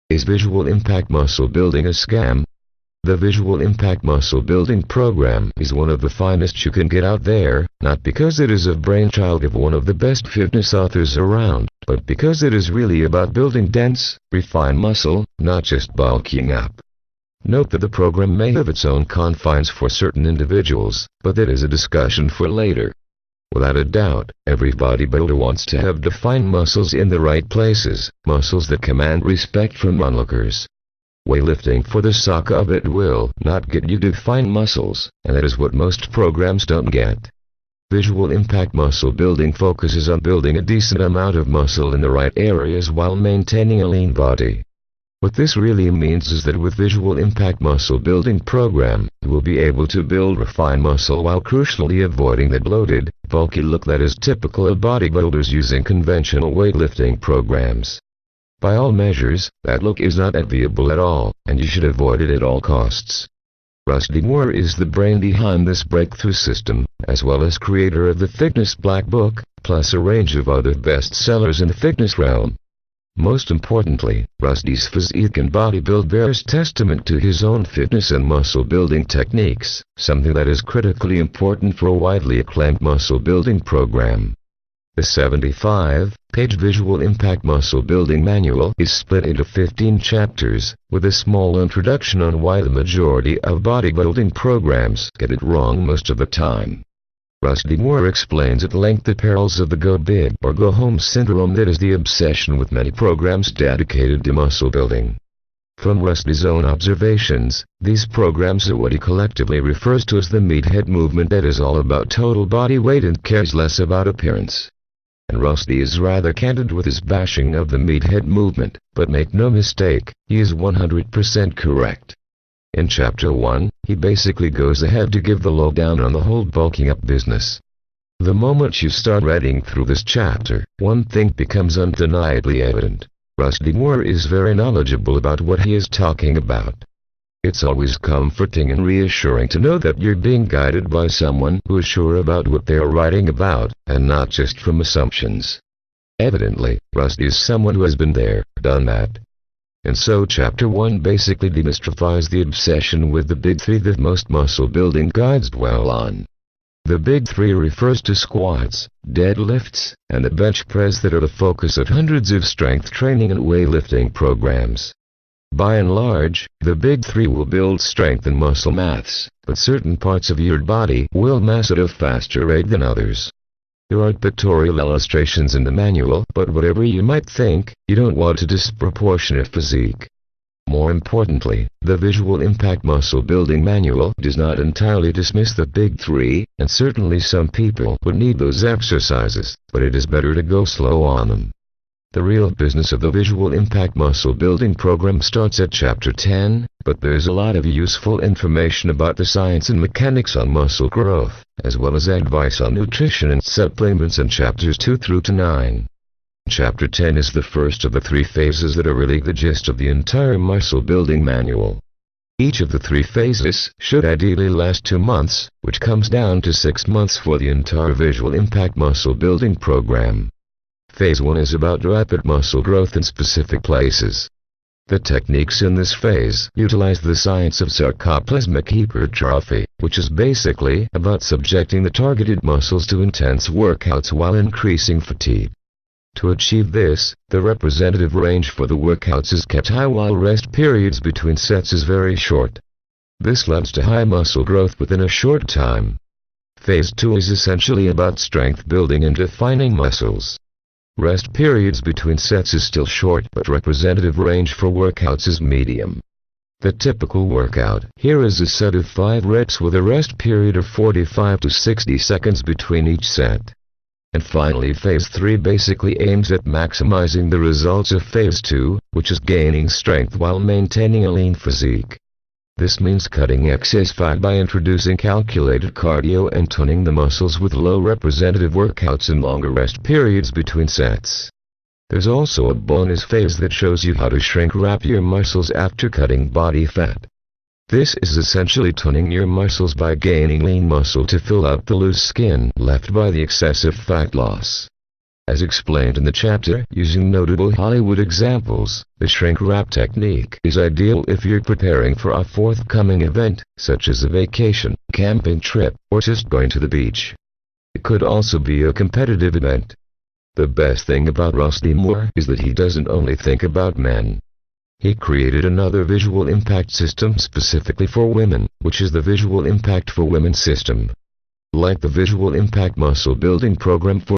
Is visual impact muscle building a scam? The Visual Impact Muscle Building Program is one of the finest you can get out there, not because it is a brainchild of one of the best fitness authors around, but because it is really about building dense, refined muscle, not just bulking up. Note that the program may have its own confines for certain individuals, but that is a discussion for later. Without a doubt, every bodybuilder wants to have defined muscles in the right places, muscles that command respect from onlookers. Weightlifting for the sake of it will not get you defined muscles, and that is what most programs don't get. Visual Impact Muscle Building focuses on building a decent amount of muscle in the right areas while maintaining a lean body. What this really means is that with Visual Impact Muscle Building Program, you will be able to build refined muscle while crucially avoiding the bloated, bulky look that is typical of bodybuilders using conventional weightlifting programs. By all measures, that look is not enviable at all, and you should avoid it at all costs. Rusty Moore is the brain behind this breakthrough system, as well as creator of the Fitness Black Book, plus a range of other bestsellers in the fitness realm. Most importantly, Rusty's physique and body build bears testament to his own fitness and muscle building techniques, something that is critically important for a widely acclaimed muscle building program. The 75-page Visual Impact Muscle Building Manual is split into 15 chapters, with a small introduction on why the majority of bodybuilding programs get it wrong most of the time. Rusty Moore explains at length the perils of the go big or go home syndrome that is the obsession with many programs dedicated to muscle building. From Rusty's own observations, these programs are what he collectively refers to as the meathead movement that is all about total body weight and cares less about appearance. And Rusty is rather candid with his bashing of the meathead movement, but make no mistake, he is 100% correct. In Chapter 1, he basically goes ahead to give the lowdown on the whole bulking up business. The moment you start reading through this chapter, one thing becomes undeniably evident. Rusty Moore is very knowledgeable about what he is talking about. It's always comforting and reassuring to know that you're being guided by someone who is sure about what they are writing about, and not just from assumptions. Evidently, Rusty is someone who has been there, done that. And so Chapter 1 basically demystifies the obsession with the big three that most muscle building guides dwell on. The big three refers to squats, deadlifts, and the bench press that are the focus of hundreds of strength training and weightlifting programs. By and large, the big three will build strength and muscle mass, but certain parts of your body will mass at a faster rate than others. There are pictorial illustrations in the manual, but whatever you might think, you don't want a disproportionate physique. More importantly, the Visual Impact Muscle Building Manual does not entirely dismiss the big three, and certainly some people would need those exercises, but it is better to go slow on them. The real business of the Visual Impact Muscle Building Program starts at Chapter 10, but there's a lot of useful information about the science and mechanics on muscle growth, as well as advice on nutrition and supplements in Chapters 2 through to 9. Chapter 10 is the first of the three phases that are really the gist of the entire muscle building manual. Each of the three phases should ideally last 2 months, which comes down to 6 months for the entire Visual Impact Muscle Building Program. Phase 1 is about rapid muscle growth in specific places. The techniques in this phase utilize the science of sarcoplasmic hypertrophy, which is basically about subjecting the targeted muscles to intense workouts while increasing fatigue. To achieve this, the representative range for the workouts is kept high while rest periods between sets is very short. This leads to high muscle growth within a short time. Phase 2 is essentially about strength building and defining muscles. Rest periods between sets is still short, but representative range for workouts is medium. The typical workout here is a set of 5 reps with a rest period of 45 to 60 seconds between each set. And finally, Phase 3 basically aims at maximizing the results of Phase 2, which is gaining strength while maintaining a lean physique. This means cutting excess fat by introducing calculated cardio and toning the muscles with low representative workouts and longer rest periods between sets. There's also a bonus phase that shows you how to shrink wrap your muscles after cutting body fat. This is essentially toning your muscles by gaining lean muscle to fill out the loose skin left by the excessive fat loss. As explained in the chapter using notable Hollywood examples, the shrink wrap technique is ideal if you're preparing for a forthcoming event, such as a vacation, camping trip, or just going to the beach. It could also be a competitive event. The best thing about Rusty Moore is that he doesn't only think about men. He created another visual impact system specifically for women, which is the Visual Impact for Women system. Like the Visual Impact Muscle Building Program for